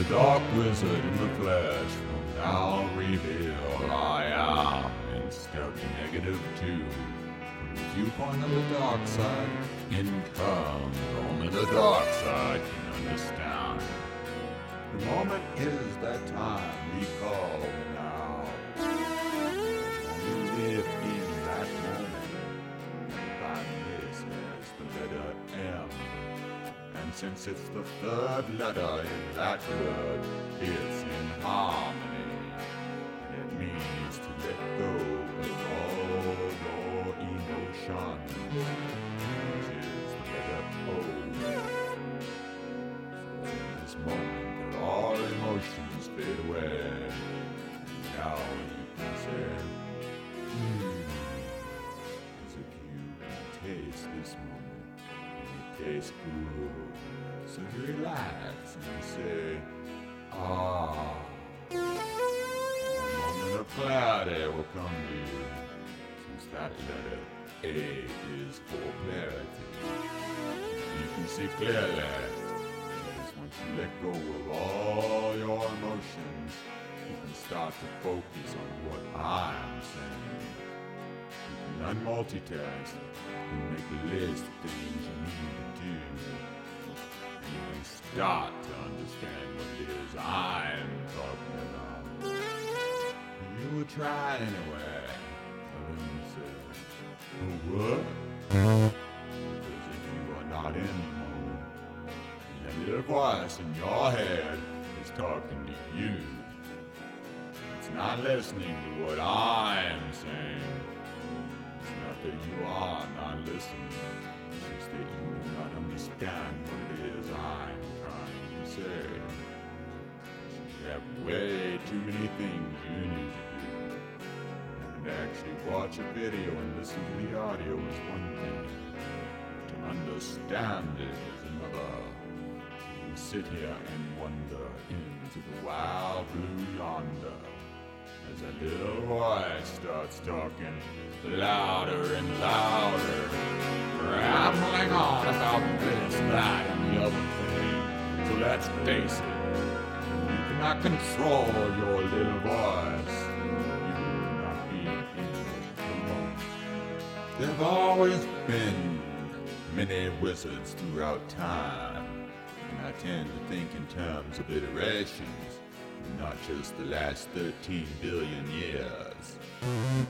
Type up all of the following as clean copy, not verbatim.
Dark Wizzard in the flesh will now reveal I am Step -2. From the viewpoint of the dark side, in comes only the dark side can understand. The moment is that time we call now. Only live in that moment. Find this as the letter M. And since it's the third letter in that word, it's in harmony. And it means to let go of all your emotions, which is the letter O. So in this moment that all emotions fade away, now you can say, as if you can taste this moment, and it tastes good. So you relax and say, ah. A moment of clarity will come to you, since that letter A is for clarity. You can see clearly, because once you let go of all your emotions, you can start to focus on what I'm saying. You can unmultitask and make a list of things you need to do. You can start to understand what it is I'm talking about. You will try anyway. And then you say, what? Because if you are not in the moment, that little voice in your head is talking to you. It's not listening to what I'm saying. It's not that you are not listening. It's just that you do not understand what it is I'm trying to say. You have way too many things you need to do. And actually watch a video and listen to the audio is one thing. To understand it is another. You can sit here and wonder into the wild blue yonder. As a little voice starts talking louder and louder, rambling on about this, that, and the other thing. So let's face it, you cannot control your little voice. You cannot be in it alone. There have always been many wizards throughout time, and I tend to think in terms of iterations. Not just the last 13 billion years.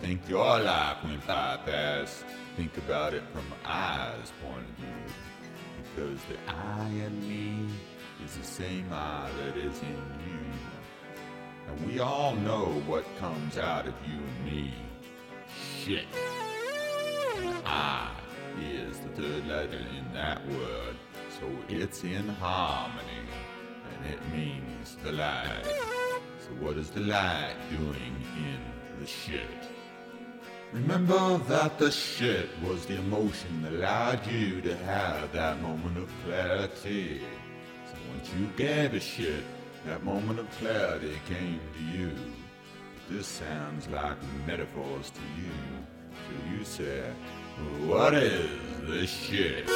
Think your life went by fast. Think about it from I's point of view. Because the I in me is the same I that is in you. And we all know what comes out of you and me. Shit. And I is the third letter in that word. So it's in harmony. And it means the light. So what is the light doing in the shit? Remember that the shit was the emotion that allowed you to have that moment of clarity. So once you gave a shit, that moment of clarity came to you. But this sounds like metaphors to you. So you say, what is this shit?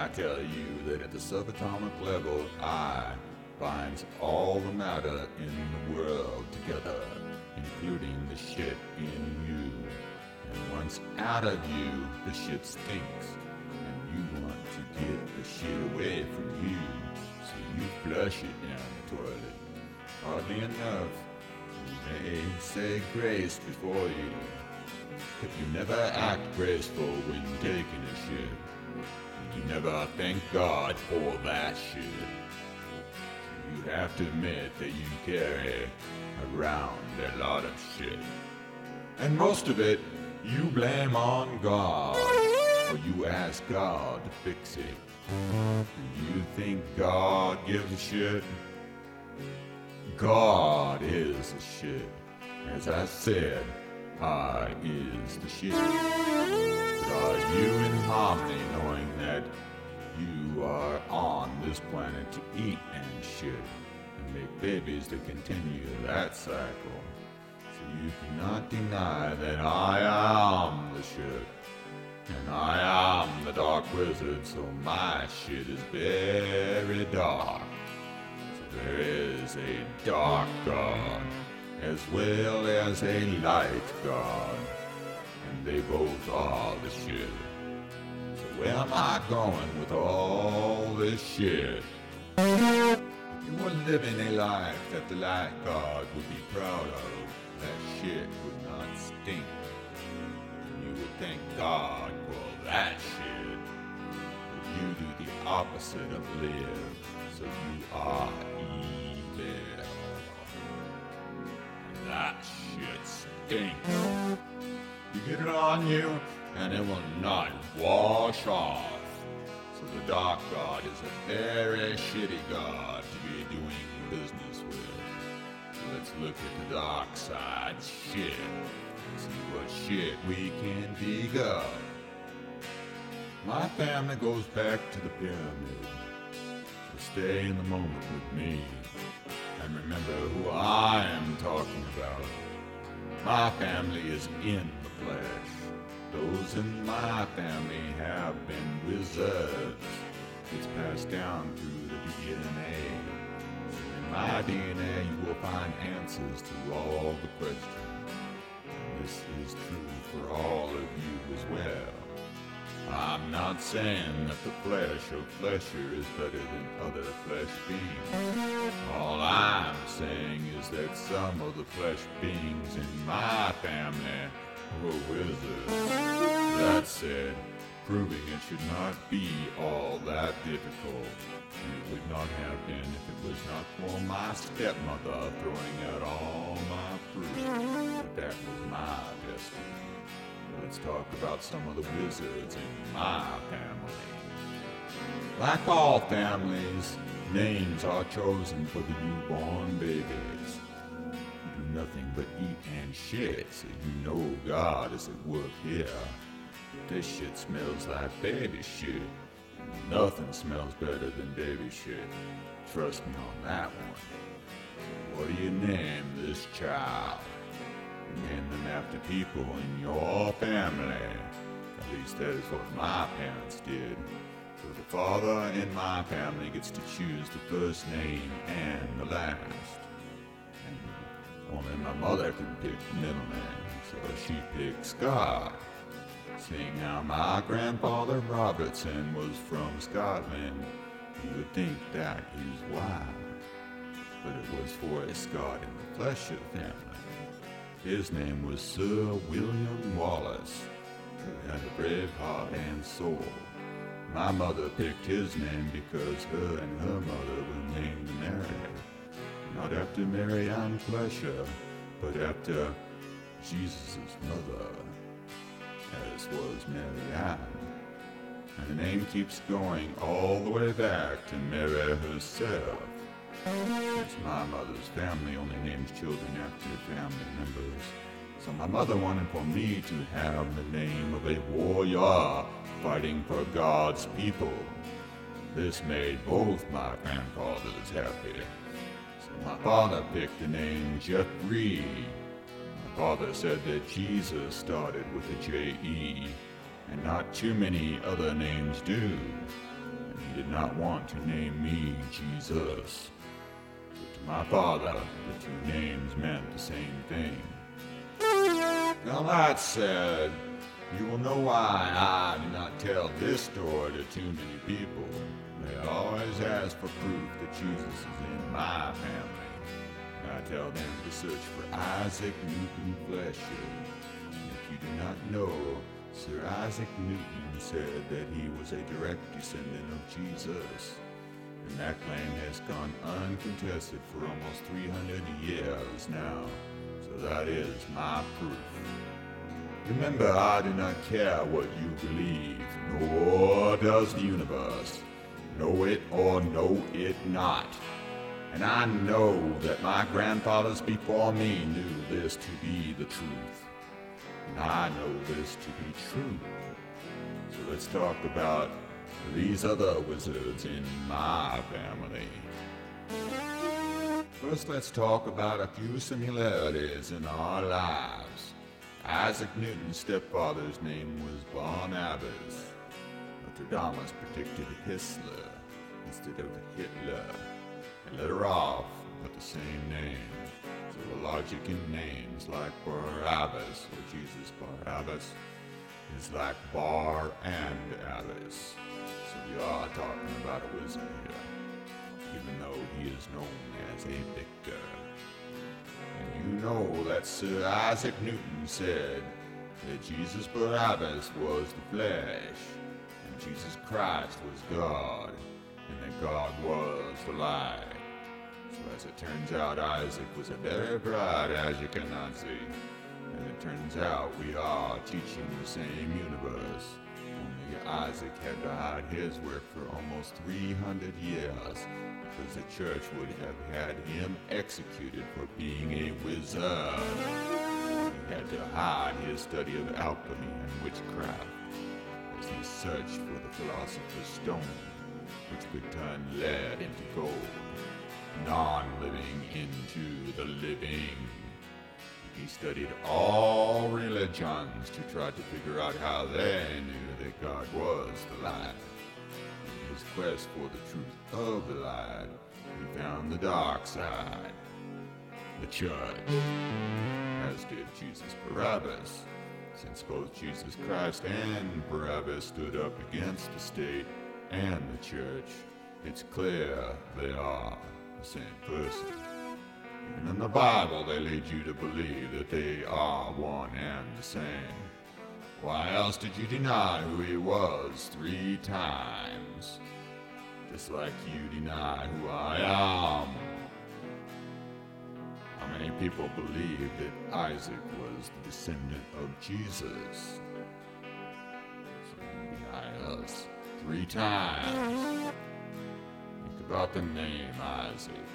I tell you that at the subatomic level, I binds all the matter in the world together, including the shit in you. And once out of you, the shit stinks, and you want to get the shit away from you, so you flush it down the toilet. Oddly enough, you may say grace before you, but you never act graceful when taking a shit. You never thank God for that shit. You have to admit that you carry around a lot of shit. And most of it, you blame on God. Or you ask God to fix it. And you think God gives a shit? God is the shit. As I said, I is the shit. But are you in harmony knowing that you are on this planet to eat and shit and make babies to continue that cycle? So you cannot deny that I am the shit. And I am the Dark Wizard, so my shit is very dark. So There is a dark god, as well as a light god, and they both are the shit. So where am I going with all this shit? If you were living a life that the light god would be proud of, that shit would not stink. And you would thank God for that shit. But you do the opposite of live, so you are evil. And that shit stinks. You get it on you, and it will not wash off. So the dark god is a very shitty god to be doing business with. So let's look at the dark side shit and see what shit we can dig up. My family goes back to the pyramid. So stay in the moment with me and remember who I am talking about. My family is in the flesh. Those in my family have been wizards. It's passed down through the DNA. In my DNA you will find answers to all the questions. And this is true for all of you as well. I'm not saying that the flesh of Flesher is better than other flesh beings. All I'm saying is that some of the flesh beings in my family were wizards. That said, proving it should not be all that difficult. And it would not have been if it was not for my stepmother throwing out all my fruit. But that was my destiny. Let's talk about some of the wizards in my family. Like all families, names are chosen for the newborn babies. You do nothing but eat and shit, so you know God is at work here. This shit smells like baby shit. Nothing smells better than baby shit. Trust me on that one. What do you name this child? Name them after people in your family. At least that is what my parents did. So the father in my family gets to choose the first name and the last. And only my mother can pick the middle name, so she picked Scott. Seeing how my grandfather Robertson was from Scotland, you would think that is why. But it was for a Scot in the Flesh family. His name was Sir William Wallace, who had a brave heart and soul. My mother picked his name because her and her mother were named Mary. Not after Mary Ann Flesher, but after Jesus' mother, as was Mary Ann. And the name keeps going all the way back to Mary herself. Since my mother's family only names children after family members, so my mother wanted for me to have the name of a warrior fighting for God's people. This made both my grandfathers happy. So my father picked the name Jeffrey. My father said that Jesus started with a J-E, and not too many other names do. And he did not want to name me Jesus. My father, the two names meant the same thing. Now that said, you will know why I do not tell this story to too many people. They always ask for proof that Jesus is in my family. And I tell them to search for Isaac Newton Flesher. And if you do not know, Sir Isaac Newton said that he was a direct descendant of Jesus. And that claim has gone uncontested for almost 300 years now. So that is my proof. Remember, I do not care what you believe, nor does the universe. Know it or know it not. And I know that my grandfathers before me knew this to be the truth. And I know this to be true. So let's talk about these other wizards in my family. First, let's talk about a few similarities in our lives. Isaac Newton's stepfather's name was Barnabas. Nostradamus predicted Hissler instead of Hitler. and letter off but the same name. So the logic in names like Barabbas or Jesus Barabbas is like Bar and Alice. So we are talking about a wizard here, even though he is known as a victor. And you know that Sir Isaac Newton said that Jesus Barabbas was the flesh, and Jesus Christ was God, and that God was the light. So as it turns out, Isaac was a very bright as you cannot see. And it turns out we are teaching the same universe. Only Isaac had to hide his work for almost 300 years because the church would have had him executed for being a wizard. He had to hide his study of alchemy and witchcraft as he searched for the philosopher's stone, which could turn lead into gold, non-living into the living. He studied all religions to try to figure out how they knew that God was the light. In his quest for the truth of the light, he found the dark side, the church, as did Jesus Barabbas, since both Jesus Christ and Barabbas stood up against the state and the church. It's clear they are the same person. Even in the Bible, they lead you to believe that they are one and the same. Why else did you deny who he was 3 times? Just like you deny who I am. How many people believe that Isaac was the descendant of Jesus? So you deny us 3 times. Think about the name Isaac.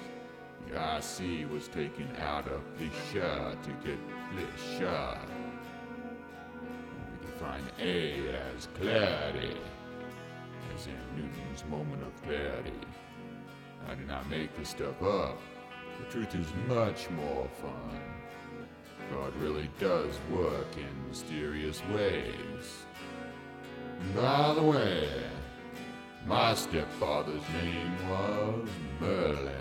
The IC was taken out of Flesh to get Flesh. We define A as clarity, as in Newton's moment of clarity. I did not make this stuff up. The truth is much more fun. God really does work in mysterious ways. And by the way, my stepfather's name was Merlin.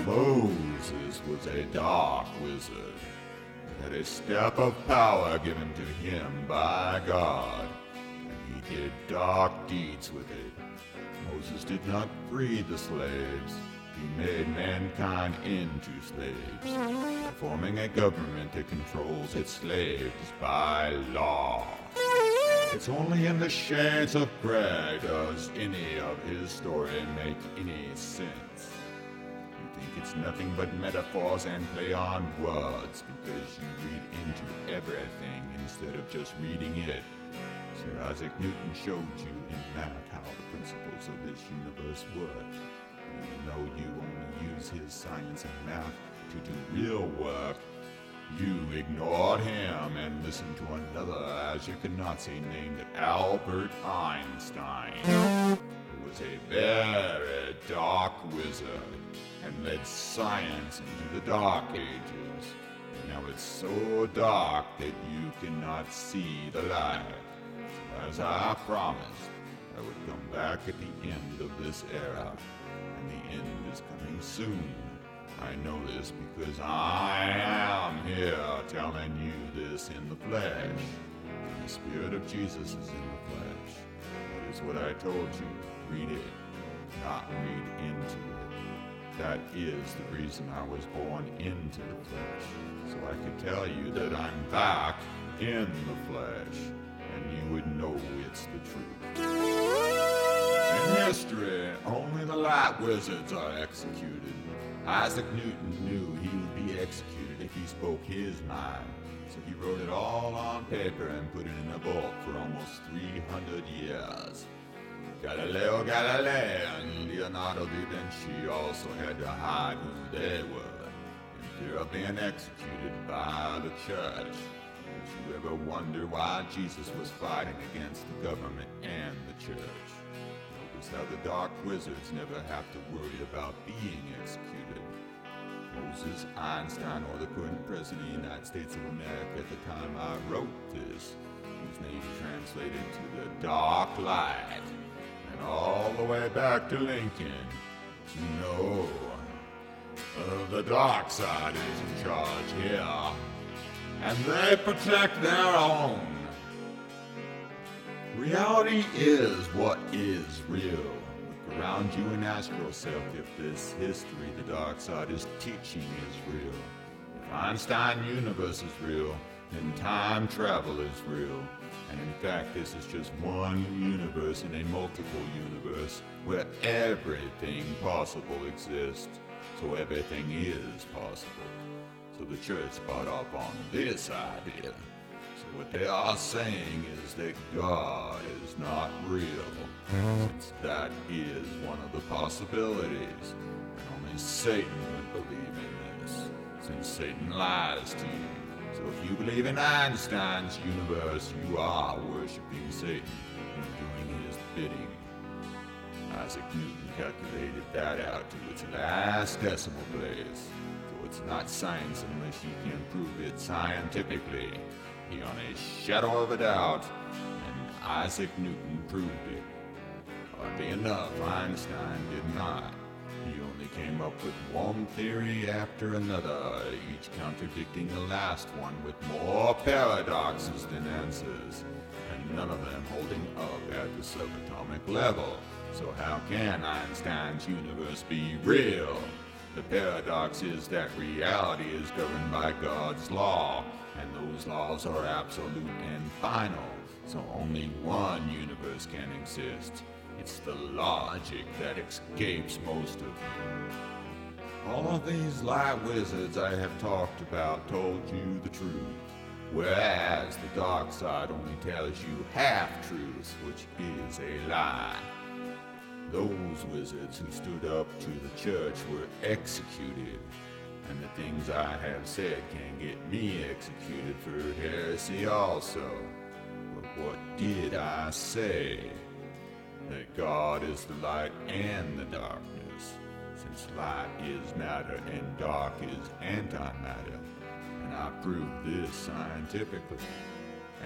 Moses was a dark wizard. He had a staff of power given to him by God, and he did dark deeds with it. Moses did not free the slaves. He made mankind into slaves, by forming a government that controls its slaves by law. It's only in the shades of gray does any of his story make any sense. You think it's nothing but metaphors and play on words because you read into everything instead of just reading it. Sir Isaac Newton showed you in math how the principles of this universe work. Even though you only use his science and math to do real work, you ignored him and listened to another as-you-can-not-see named Albert Einstein, who was a very dark wizard and led science into the Dark Ages. And now it's so dark that you cannot see the light. So as I promised, I would come back at the end of this era, and the end is coming soon. I know this because I am here telling you this in the flesh. The Spirit of Jesus is in the flesh. That is what I told you. Read it, not read into it. That is the reason I was born into the flesh, so I could tell you that I'm back in the flesh, and you would know it's the truth. In history, only the light wizards are executed. Isaac Newton knew he would be executed if he spoke his mind, so he wrote it all on paper and put it in a book for almost 300 years. Galileo Galilei and Leonardo da Vinci also had to hide who they were, in fear of being executed by the church. Did you ever wonder why Jesus was fighting against the government and the church? Notice how the Dark Wizards never have to worry about being executed. Moses, Einstein, or the current President of the United States of America at the time I wrote this, whose name translated to the Dark Light, and all the way back to Lincoln, No, the Darkside is in charge here, and they protect their own. Reality is what is real. Look around you and ask yourself if this history the Darkside is teaching is real. If Einstein universe is real, then time travel is real. And in fact, this is just one universe in a multiple universe where everything possible exists. So everything is possible. So the church bought up on this idea. So what they are saying is that God is not real, since that is one of the possibilities. And only Satan would believe in this, since Satan lies to you. So if you believe in Einstein's universe, you are worshipping Satan and doing his bidding. Isaac Newton calculated that out to its last decimal place. So it's not science unless you can prove it scientifically, beyond a shadow of a doubt, and Isaac Newton proved it. Oddly enough, Einstein did not. He only came up with one theory after another, each contradicting the last one with more paradoxes than answers, and none of them holding up at the subatomic level. So how can Einstein's universe be real? The paradox is that reality is governed by God's law, and those laws are absolute and final, so only one universe can exist. It's the logic that escapes most of you. All of these light wizards I have talked about told you the truth, whereas the dark side only tells you half-truths, which is a lie. Those wizards who stood up to the church were executed, and the things I have said can get me executed for heresy also. But what did I say? That God is the light and the darkness, since light is matter and dark is antimatter, and I proved this scientifically.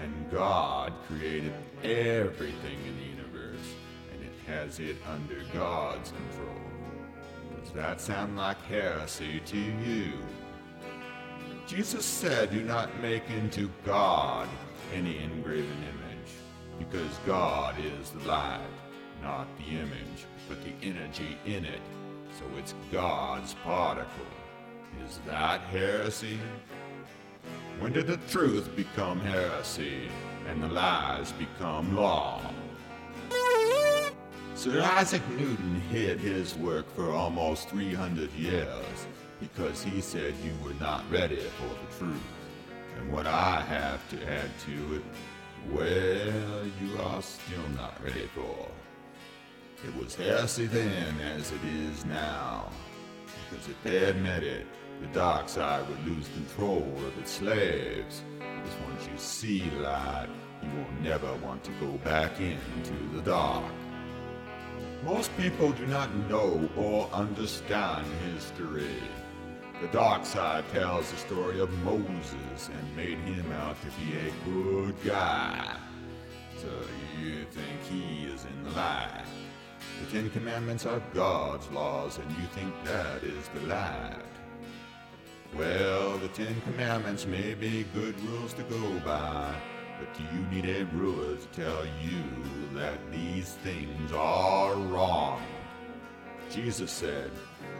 And God created everything in the universe, and it has it under God's control. Does that sound like heresy to you? Jesus said, do not make into God any engraven image, because God is the light. Not the image, but the energy in it. So it's God's particle. Is that heresy? When did the truth become heresy and the lies become law? Sir Isaac Newton hid his work for almost 300 years because he said you were not ready for the truth. And what I have to add to it, well, you are still not ready for. It was heresy then as it is now, because if they admit it, the dark side would lose control of its slaves, because once you see light, you will never want to go back into the dark. Most people do not know or understand history. The dark side tells the story of Moses and made him out to be a good guy. So you think he is in the light. The Ten Commandments are God's laws, and you think that is the light. Well, the Ten Commandments may be good rules to go by, but do you need a ruler to tell you that these things are wrong? Jesus said,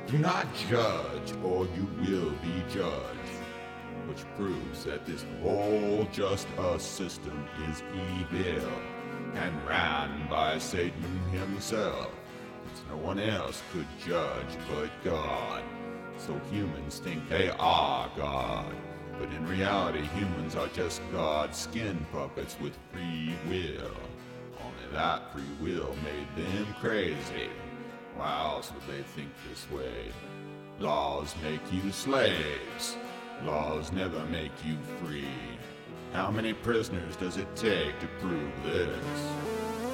do not judge, or you will be judged, which proves that this whole just us system is evil and ran by Satan himself, since no one else could judge but God. So humans think they are God, but in reality humans are just God's skin puppets with free will. Only that free will made them crazy. Why else would they think this way? Laws make you slaves. Laws never make you free. How many prisoners does it take to prove this?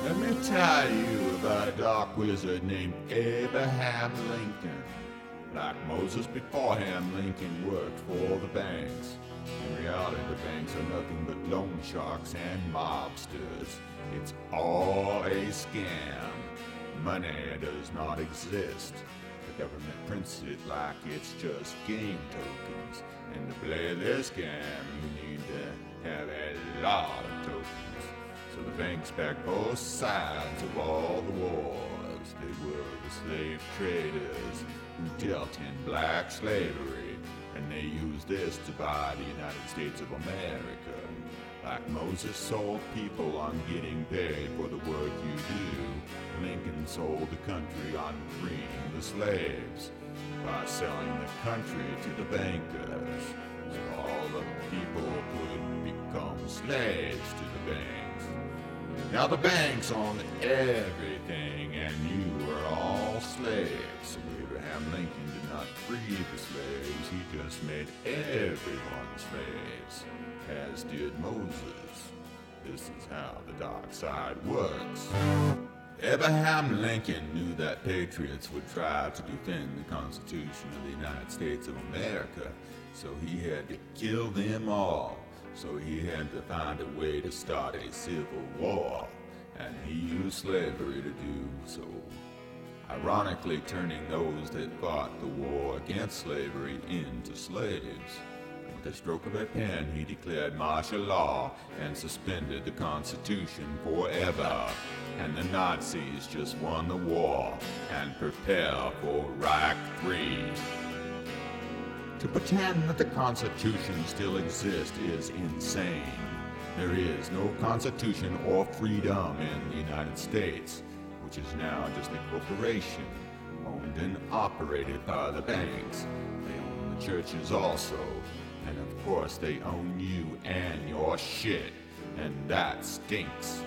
Let me tell you about a dark wizard named Abraham Lincoln. Like Moses before him, Lincoln worked for the banks. In reality, the banks are nothing but loan sharks and mobsters. It's all a scam. Money does not exist. Government prints it like it's just game tokens. And to play this game, you need to have a lot of tokens. So the banks back both sides of all the wars. They were the slave traders who dealt in black slavery, and they used this to buy the United States of America. Like Moses sold people on getting paid for the work you do, Lincoln sold the country on freeing the slaves by selling the country to the bankers, so all the people would become slaves to the banks. Now the banks owned everything, and you were all slaves. So Abraham Lincoln did not free the slaves, he just made everyone slaves, as did Moses. This is how the Darkside works. Abraham Lincoln knew that patriots would try to defend the Constitution of the United States of America, so he had to kill them all. So he had to find a way to start a civil war, and he used slavery to do so, ironically turning those that fought the war against slavery into slaves. With the stroke of a pen, he declared martial law and suspended the Constitution forever. And the Nazis just won the war and prepare for Reich III. To pretend that the Constitution still exists is insane. There is no Constitution or freedom in the United States, which is now just a corporation, owned and operated by the banks. They own the churches also, and of course they own you and your shit, and that stinks.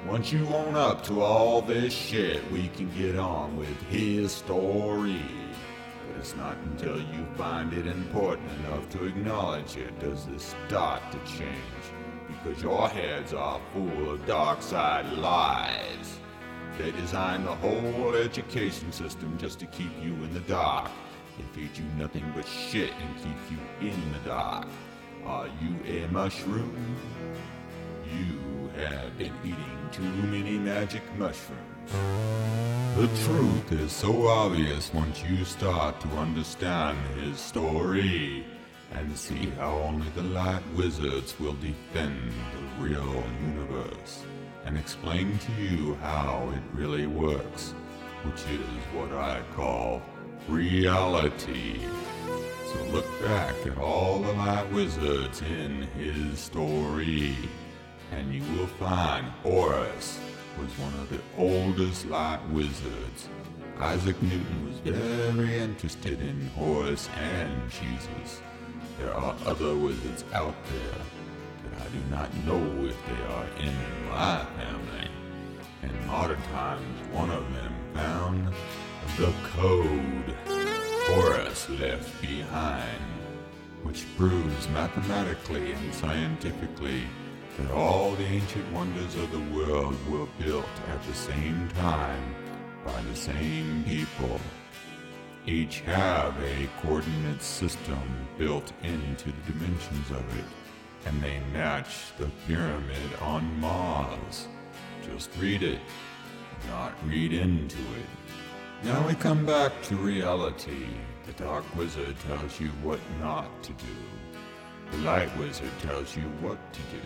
Once you own up to all this shit, we can get on with his story. But it's not until you find it important enough to acknowledge it does this start to change, because your heads are full of Darkside lies. They designed the whole education system just to keep you in the dark. They feed you nothing but shit and keep you in the dark. Are you a mushroom? You have been eating too many magic mushrooms. The truth is so obvious once you start to understand his story and see how only the light wizards will defend the real universe and explain to you how it really works, which is what I call reality. So look back at all the light wizards in his story, and you will find Horus was one of the oldest light wizards. Isaac Newton was very interested in Horus and Jesus. There are other wizards out there that I do not know if they are in my family. In modern times, one of them found the code Horus left behind, which proves mathematically and scientifically that all the ancient wonders of the world were built at the same time by the same people. Each have a coordinate system built into the dimensions of it, and they match the pyramid on Mars. Just read it, not read into it. Now we come back to reality. The Dark Wizzard tells you what not to do. The Light Wizard tells you what to do.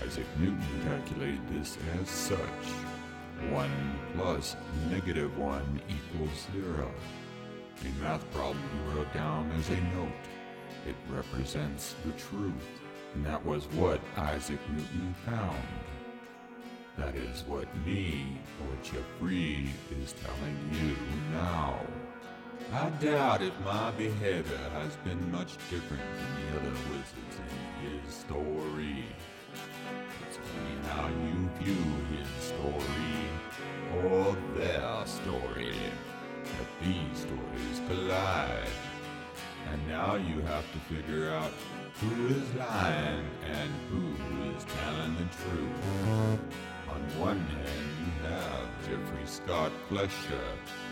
Isaac Newton calculated this as such. 1 plus -1 equals 0. A math problem he wrote down as a note. It represents the truth, and that was what Isaac Newton found. That is what me, or Jeffrey, is telling you now. I doubt if my behavior has been much different than the other wizards in his story. It's only how you view his story, or their story, that these stories collide. And now you have to figure out who is lying and who is telling the truth. On one hand, you have Jeffrey Scott Flesher,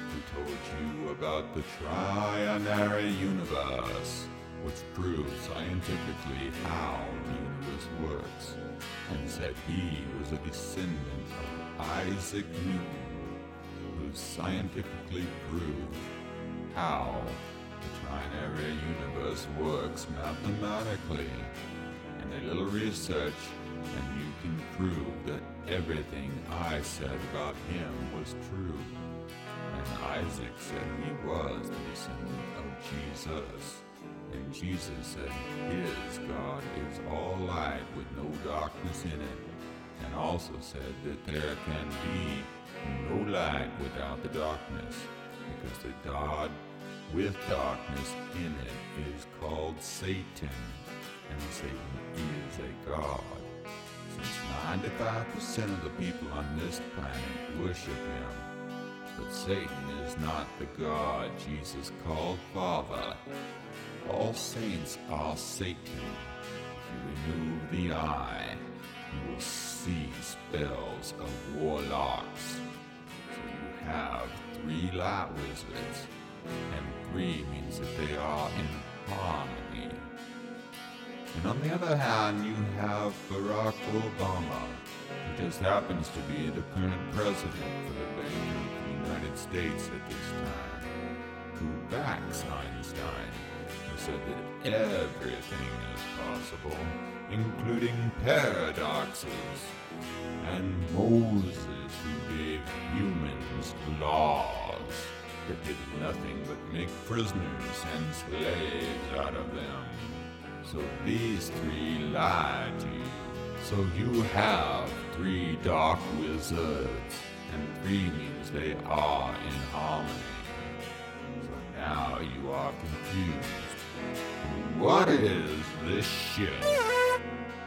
who told you about the Trinary universe, which proves scientifically how the universe works, and said he was a descendant of Isaac Newton, who scientifically prove how the Trinary universe works mathematically. And a little research, and you can prove that everything I said about him was true. And Isaac said he was the descendant of Jesus. And Jesus said his God is all light with no darkness in it. And also said that there can be no light without the darkness, because the God with darkness in it is called Satan. And Satan is a god. Since 95% of the people on this planet worship him. But Satan is not the God Jesus called Father. All saints are Satan. If you remove the eye, you will see spells of warlocks. So you have 3 light wizards, and 3 means that they are in harmony. And on the other hand, you have Barack Obama, who just happens to be the current president for the Bank of the United States at this time, who backs Einstein, who said that everything is possible, including paradoxes, and Moses, who gave humans laws that did nothing but make prisoners and slaves out of them. So these 3 lied to you. So you have 3 Dark Wizards, and 3 means they are in harmony. So now you are confused. What is this shit?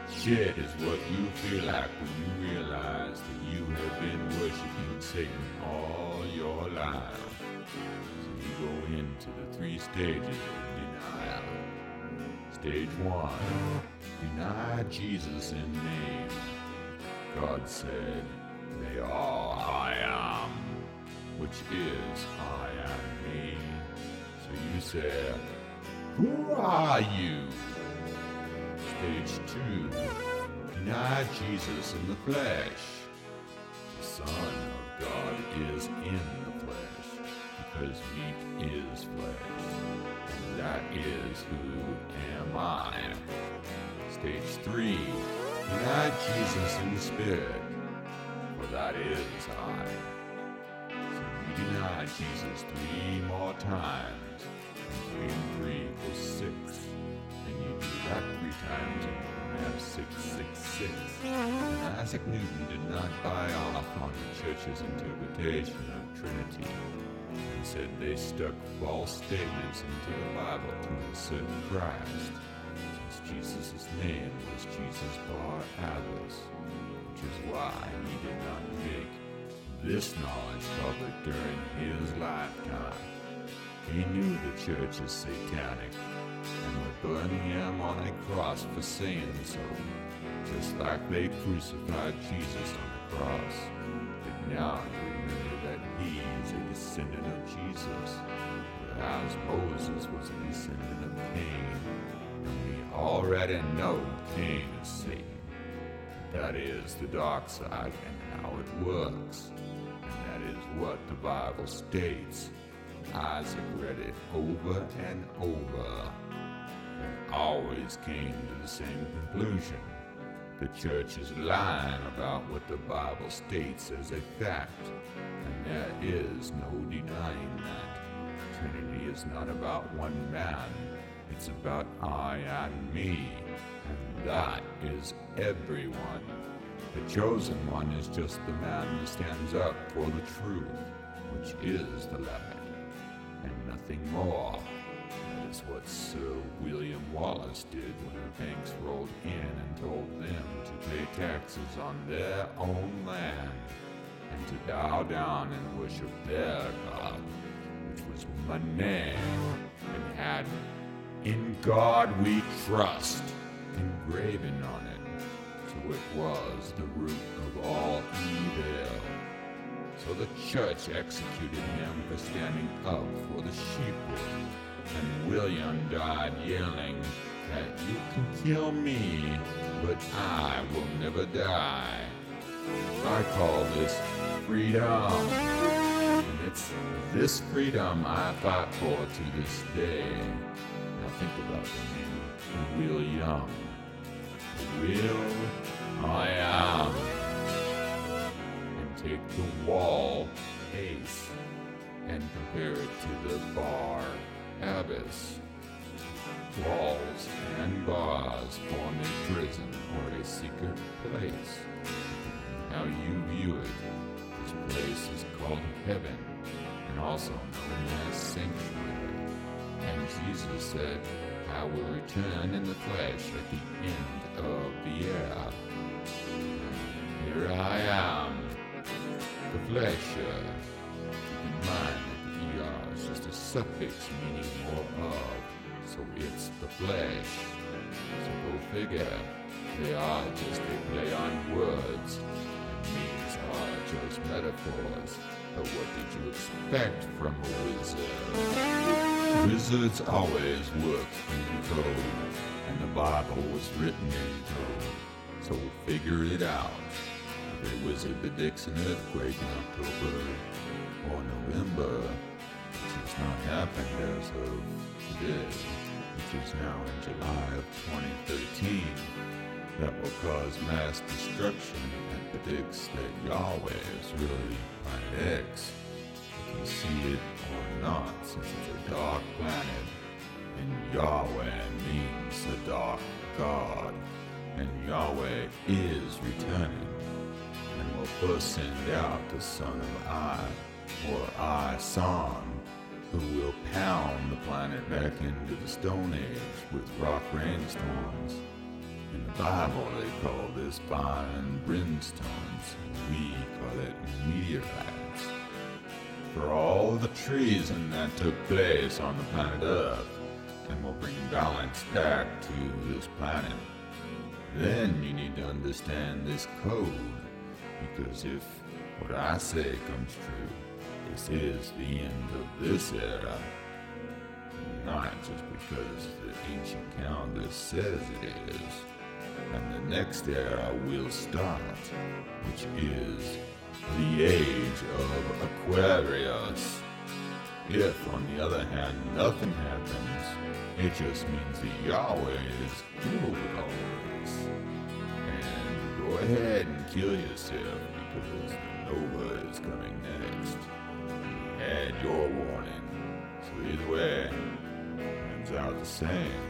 Shit is what you feel like when you realize that you have been worshiping Satan all your life. So you go into the 3 stages of denial. Stage 1, deny Jesus in name. God said, they are I am, which is I am me. So you said, who are you? Stage 2, deny Jesus in the flesh. The Son of God is in the flesh, because meat is flesh. And that is who am I. Stage 3, deny Jesus in the spirit, for that is I. So you deny Jesus 3 more times, and 3 and 3 equals 6. And you do that 3 times, and you have 666. And Isaac Newton did not buy off on the church's interpretation of Trinity, and said they stuck false statements into the Bible to insert Christ, since Jesus' name was Jesus Bar-Abbas, which is why he did not make this knowledge public during his lifetime. He knew the church is satanic, and would burn him on a cross for saying so, just like they crucified Jesus on the cross. But now you remember that he is a descendant of Jesus, whereas Moses was a descendant of Cain, and we already know Cain is Satan. That is the dark side and how it works, and that is what the Bible states. Isaac read it over and over, and always came to the same conclusion. The church is lying about what the Bible states as a fact, and there is no denying that. Trinity is not about one man, it's about I and me, and that is everyone. The chosen one is just the man who stands up for the truth, which is the light, and nothing more. That is what Sir William Wallace did when the banks rolled in and told them to pay taxes on their own land and to bow down and worship their God, which was money, and had "In God We Trust" engraven on it. So it was the root of all evil. So the church executed him for standing up for the sheepwood, and William died yelling that you can kill me, but I will never die. I call this freedom. And It's this freedom I fight for to this day. Now think about the name, Will Young. Will I am. And take the wall, ace, and compare it to the bar, abyss. Walls and bars form a prison or a secret place. How you view it, this place is called heaven, and also known as sanctuary. And Jesus said, I will return in the flesh at the end of the era. Here I am, the flesh. Keep in mind that the ER is just a suffix meaning more of, so it's the flesh. So go figure, they are just a play on words. Meanings are just metaphors. But what did you expect from a wizard? Wizards always work in code, and the Bible was written in code. So figure it out. If a wizard predicts an earthquake in October or November, which has not happened as of today, which is now in July of 2013, that will cause mass destruction and predicts that Yahweh is really Planet X. You can see it or not, since it's a dark planet, and Yahweh means the dark God, and Yahweh is returning, and will first send out the son of I, or I Son, who will pound the planet back into the Stone Age with rock rainstorms. In the Bible, they call this fire and brimstones. We call it meteorites. For all the treason that took place on the planet Earth, and will bring balance back to this planet, then you need to understand this code. Because if what I say comes true, this is the end of this era. Not just because the ancient calendar says it is. And the next era will start, which is the age of Aquarius. If, on the other hand, nothing happens, it just means that Yahweh is cool with all this. And go ahead and kill yourself, because the Nova is coming next. You had your warning, so either way, it turns out the same.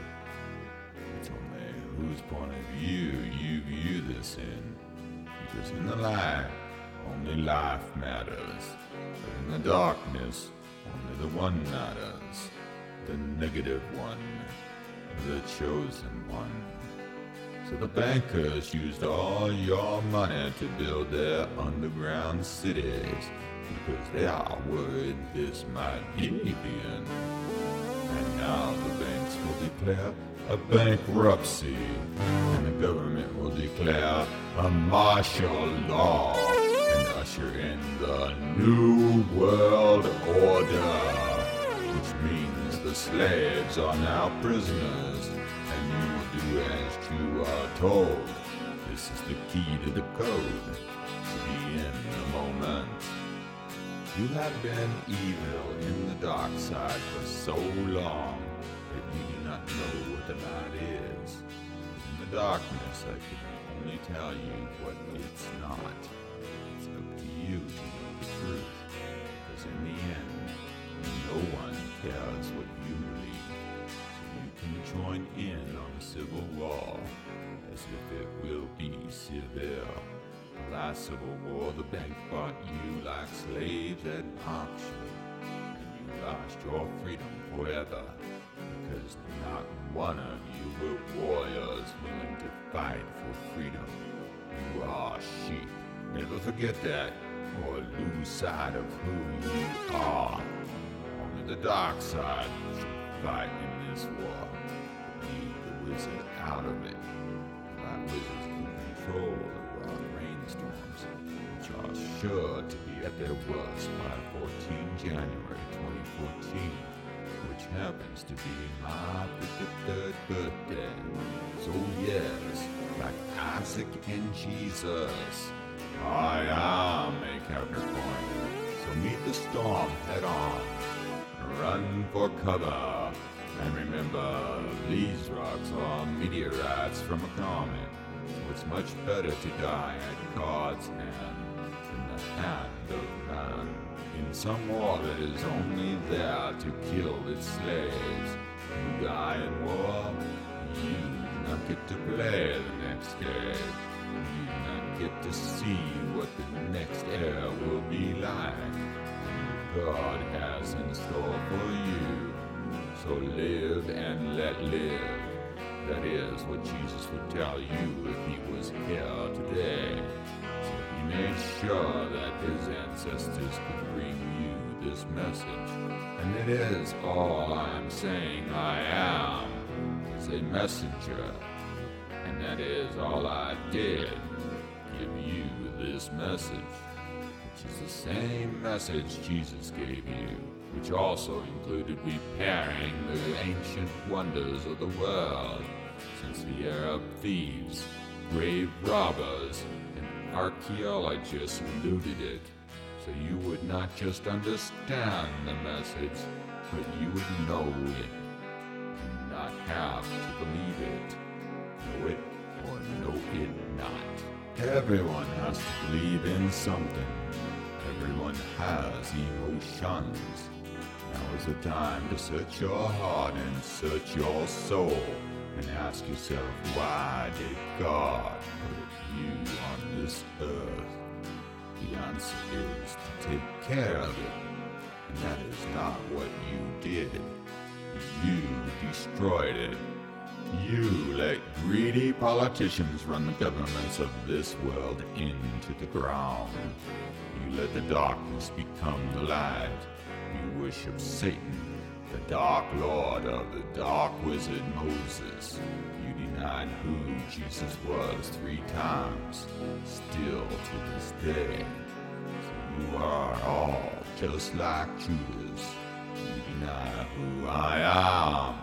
It's only whose point of view you view this in. Because in the light, only life matters. But in the darkness, only the one matters. The negative one. The chosen one. So the bankers used all your money to build their underground cities. Because they are worried this might be the end. And now the banks will declare a bankruptcy, and the government will declare a martial law and usher in the New World Order, which means the slaves are now prisoners, and you will do as you are told. This is the key to the code, to be in the moment. You have been evil in the dark side for so long that you do not know what the light is. In the darkness, I can only tell you what it's not. It's up to you to know the truth, because in the end, no one cares what you believe. So you can join in on a civil war, as if it will be severe. The last civil war, the bank bought you like slaves at auction, and you lost your freedom forever. Because not one of you were warriors willing to fight for freedom. You are sheep. Never forget that, or lose sight of who you are. Only the dark side should fight in this war. Leave the wizard out of it. Black wizards keep control of our rainstorms, which are sure to be at their worst by 14 January 2014. Which happens to be my 53rd birthday. So yes, like Isaac and Jesus, I am a Capricorn. So So meet the storm head on. Run for cover. And remember, these rocks are meteorites from a comet. So it's much better to die at God's hand than the hand of man. In some war that is only there to kill its slaves. You die in war, you do not get to play the next day. You do not get to see what the next era will be like. God has in store for you. So live and let live. That is what Jesus would tell you if he was here today. So he made sure that his ancestors could bring you this message. And it is all I'm saying I am, is a messenger. And that is all I did, give you this message, which is the same message Jesus gave you, which also included repairing the ancient wonders of the world, since the Arab thieves, grave robbers, and archaeologists looted it, so you would not just understand the message, but you would know it, and not have to believe it. Know it or know it not. Everyone has to believe in something. Everyone has emotions. Now is the time to search your heart and search your soul and ask yourself, why did God put you on this earth? The answer is to take care of it. And that is not what you did. You destroyed it. You let greedy politicians run the governments of this world into the ground. You let the darkness become the light. You worship Satan, the Dark Lord of the Dark Wizzard Moses. You denied who Jesus was 3 times, still to this day. So you are all just like Judas. You deny who I am.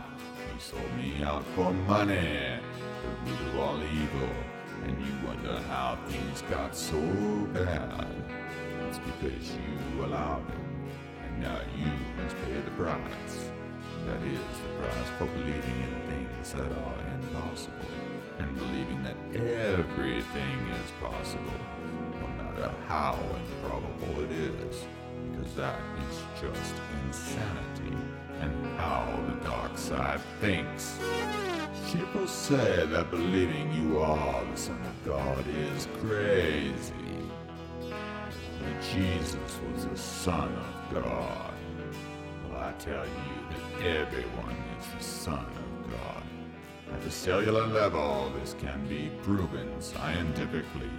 You sold me out for money, the root of all evil, and you wonder how things got so bad. It's because you allowed it, and now you must pay the price. That is the price for believing in things that are impossible, and believing that everything is possible, no matter how improbable it is, because that is just insanity, and how the dark side thinks. People say that believing you are the Son of God is crazy. That Jesus was the Son of God. Well, I tell you that everyone is the Son of God. At the cellular level, this can be proven scientifically.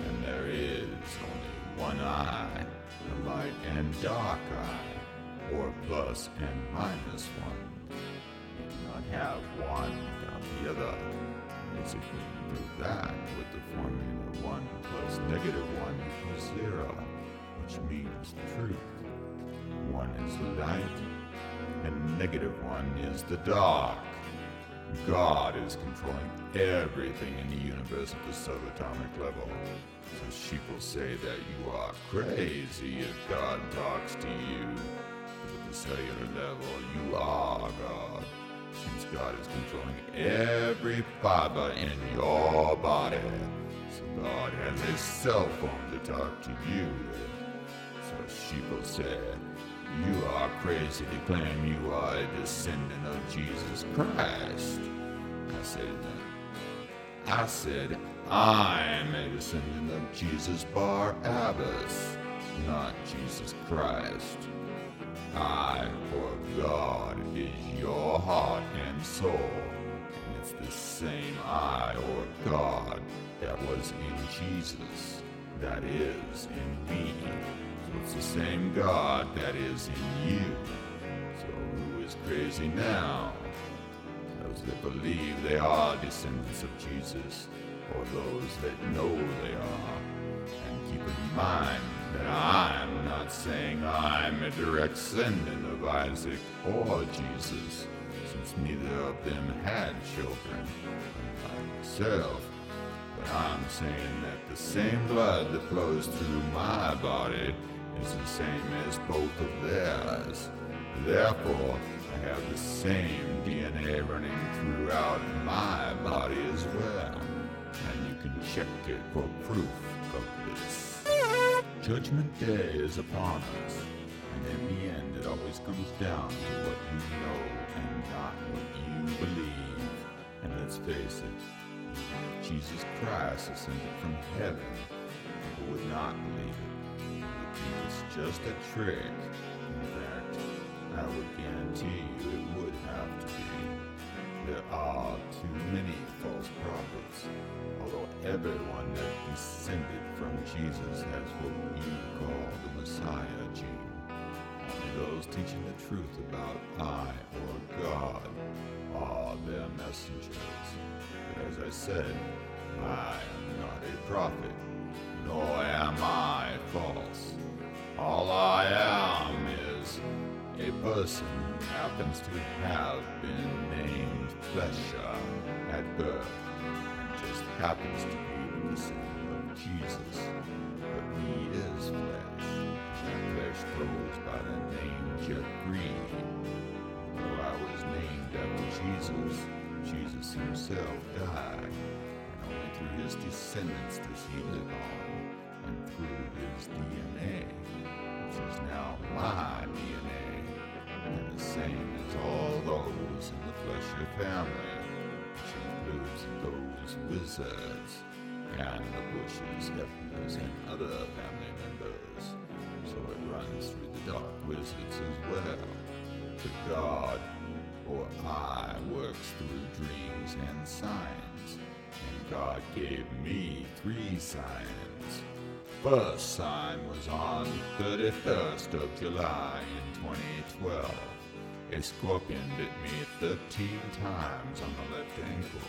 And there is only one eye, the light and dark eye, or plus and minus one. You cannot have one without the other. Basically, you do that with the formula 1 plus negative 1 equals 0, which means truth. 1 is the light, and negative 1 is the dark. God is controlling everything in the universe at the subatomic level. So sheep will say that you are crazy if God talks to you. But at the cellular level, you are God, since God is controlling every fiber in your body. So God has a cell phone to talk to you with. So sheep will say, you are crazy to claim you are a descendant of Jesus Christ. I said, I'm a descendant of Jesus Barabbas, not Jesus Christ. I, or God, is your heart and soul, and it's the same I, or God, that was in Jesus, that is in me. So it's the same God that is in you. So who is crazy now? Those that believe they are descendants of Jesus, or those that know they are. And keep in mind that I'm not saying I'm a direct descendant of Isaac or Jesus, since neither of them had children, unlike myself. But I'm saying that the same blood that flows through my body is the same as both of theirs. Therefore, I have the same DNA running throughout my body as well. And you can check it for proof of this. Judgment Day is upon us, and in the end it always comes down to what you know and not what you believe. And let's face it, if Jesus Christ ascended from heaven, people would not believe it. They would think it's just a trick. In fact, I would guarantee you it would have to be. There are too many false prophets, although everyone that descended from Jesus has what you call the Messiah gene. Only those teaching the truth about I or God are their messengers. But as I said, I am not a prophet, nor am I false. All I am is a person who happens to have been named Flesh at birth, and just happens to be the descendant of Jesus. But he is flesh, and flesh goes by the name Jeffrey. Though I was named after Jesus, Jesus himself died, and only through his descendants does he live on, and through his DNA, which is now my DNA, and the same as all those in the Flesh family, which includes those wizards, and the bushes, hefners, and other family members. So it runs through the Dark Wizards as well. The God, or I, works through dreams and signs, and God gave me 3 signs. First sign was on 31st of July in 2012. A scorpion bit me 13 times on the left ankle.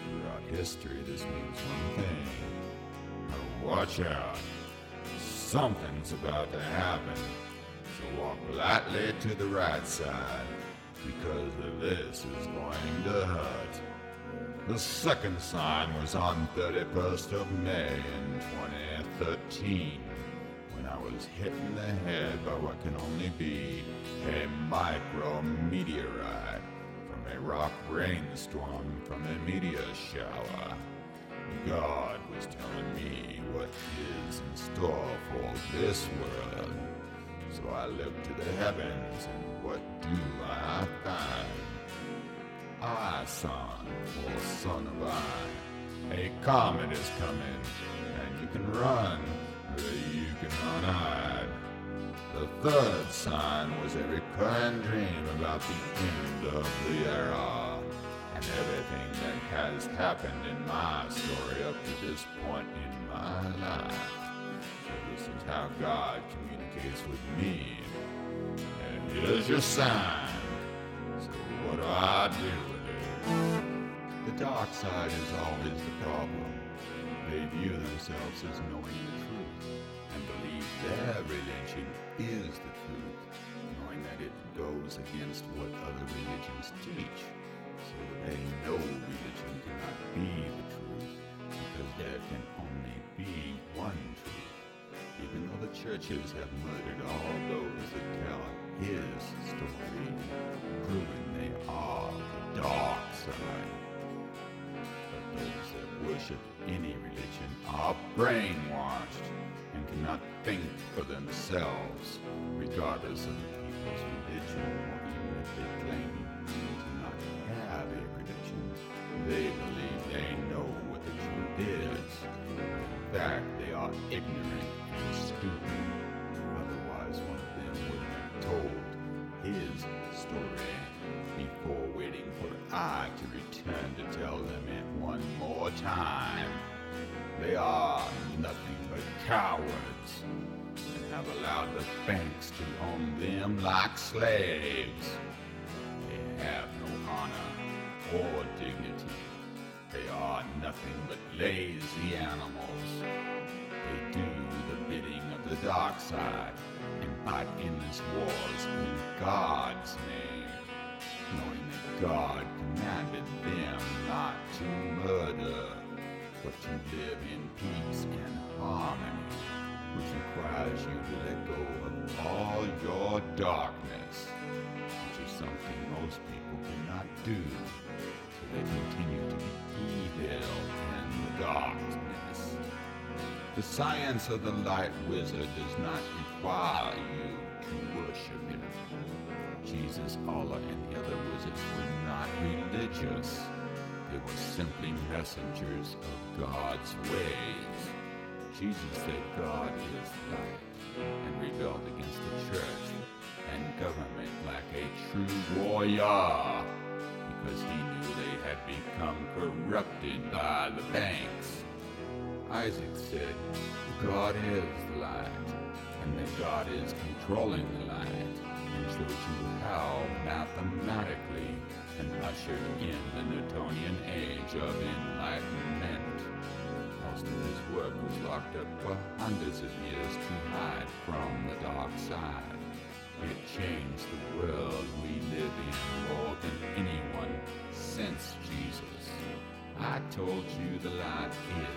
Throughout history, this means one thing. Now watch out. Something's about to happen. So walk lightly to the right side, because this is going to hurt. The second sign was on 31st of May in 2013, when I was hit in the head by what can only be a micrometeorite from a rock rainstorm from a meteor shower. God was telling me what is in store for this world. So I looked to the heavens, and what do I find? Son, or son of I. A comet is coming, and you can run, or you can hide. The third sign was a recurring dream about the end of the era, and everything that has happened in my story up to this point in my life. So this is how God communicates with me. And here's your sign. So what do I do with it? The dark side is always the problem. They view themselves as knowing the truth, and believe their religion is the truth, knowing that it goes against what other religions teach. So they know religion cannot be the truth, because there can only be one truth. Even though the churches have murdered all those that tell his story, proving they are the dark side. But those that worship any religion are brainwashed and cannot think for themselves, regardless of the people's religion, or even if they claim to not have a religion. They believe they know what the truth is. In fact, they are ignorant and stupid. Otherwise, one of them would have told his story before waiting for I to return to tell them it one more time. They are nothing but cowards, and have allowed the banks to own them like slaves. They have no honor or dignity. They are nothing but lazy animals. They do the bidding of the dark side and fight endless wars in God's name, knowing that God commanded them not to murder, but to live in peace and harmony. which requires you to let go of all your darkness, which is something most people cannot do, so they continue to be evil in the darkness. The science of the Light Wizard does not require you to worship him. Jesus, Allah, and the other wizards were not religious. They were simply messengers of God's ways. Jesus said God is light and rebelled against the church and government like a true warrior because he knew they had become corrupted by the banks. Isaac said, God is the light, and that God is controlling the light, and showed you how mathematically and ushered in the Newtonian age of enlightenment. Most of his work was locked up for hundreds of years to hide from the dark side. It changed the world we live in more than anyone since Jesus. I told you the light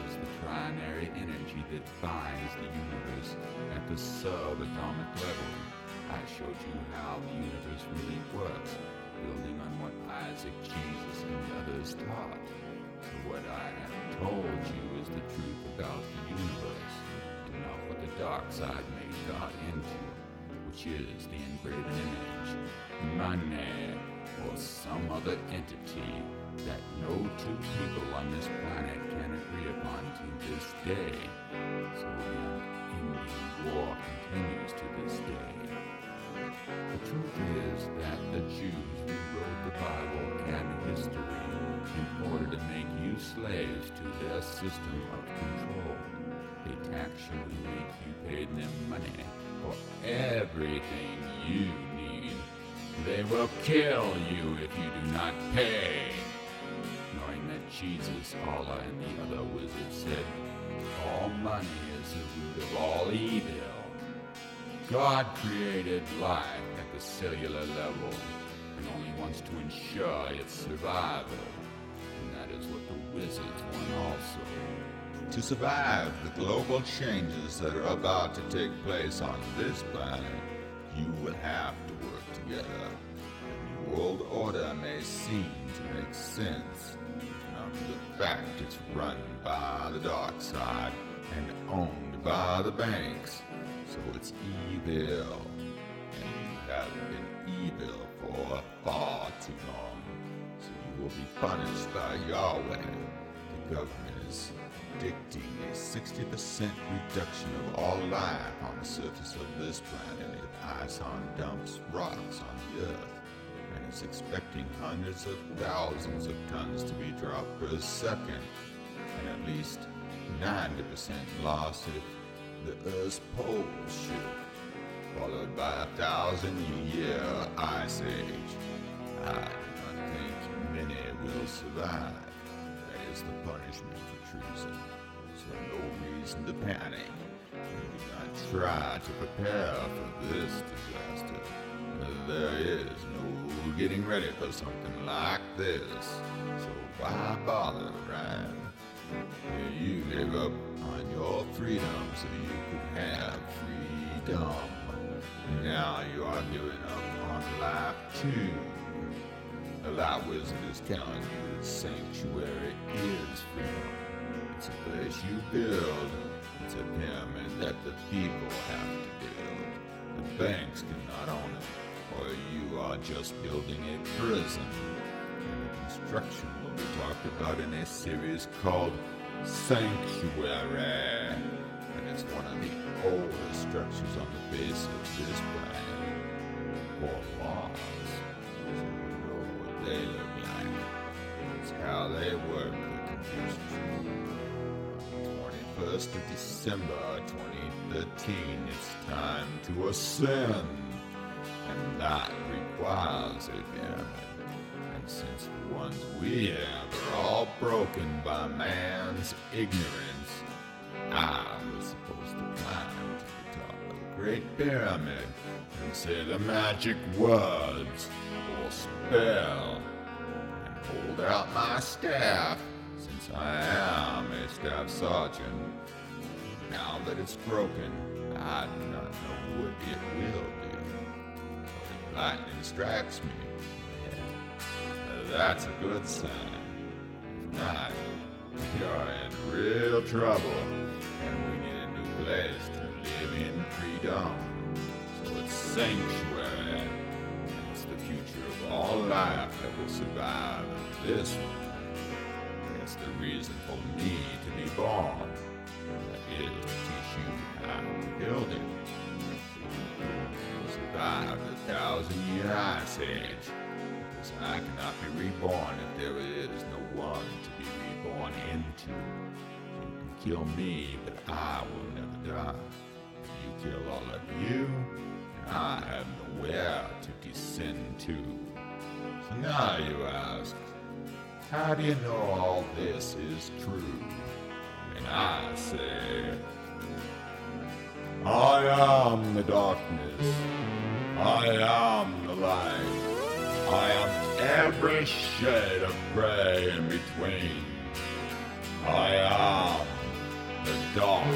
is the trinary energy that binds the universe at the subatomic level. I showed you how the universe really works, building on what Isaac, Jesus, and the others taught. So what I have told you is the truth about the universe, and not what the dark side made God into, which is the engraved image, money, or some other entity that no two people on this planet can agree upon to this day. So the Indian war continues to this day. The truth is that the Jews rewrote the Bible and history in order to make you slaves to their system of control. They actually make you pay them money for everything you need. They will kill you if you do not pay. Knowing that Jesus, Allah, and the other wizards said, all money is the root of all evil. God created life at the cellular level and only wants to ensure its survival. And that is what the wizards want also. To survive the global changes that are about to take place on this planet, you will have to work together. The New World Order may seem to make sense, after the fact it's run by the dark side and owned by the banks. So it's evil, and you have been evil for far too long. So you will be punished by Yahweh. The government is predicting a 60% reduction of all life on the surface of this planet if ISON dumps rocks on the Earth, and is expecting hundreds of thousands of tons to be dropped per second, and at least 90% lost if the Earth's poles shift, followed by 1,000-year ice age. I do not think many will survive. That is the punishment for treason. So no reason to panic. And do not try to prepare for this disaster. There is no getting ready for something like this. So why bother, right? You gave up on your freedom so you could have freedom. Now you are giving up on life too. The Light Wizard is telling you that sanctuary is freedom. It's a place you build. It's a pyramid that the people have to build. The banks cannot own it, or you are just building a prison. And the construction will be talked about in a series called Sanctuary, and it's one of the oldest structures on the face of this planet, or Mars. So you know what they look like. It's how they work the construction. On the 21st of December 2013, it's time to ascend, and that requires a pyramid. And since the ones we have are all broken by man's ignorance, I was supposed to climb to the top of the Great Pyramid and say the magic words or spell and hold out my staff, since I am a staff sergeant. Now that it's broken, I do not know what it will do. But if lightning strikes me, that's a good sign. If not, you're in real trouble, and we need a new place to live in freedom. So it's sanctuary, and it's the future of all life that will survive this one. It's the reason for me to be born. That is to teach you how to build it. Survive the 1,000-year ice age. Because I cannot be reborn if there is no one to be reborn into. You can kill me, but I will never die. You kill all of you, and I have nowhere to descend to. So now you ask, how do you know all this is true? And I say, I am the darkness. I am the light. I am every shade of gray in between. I am the dark.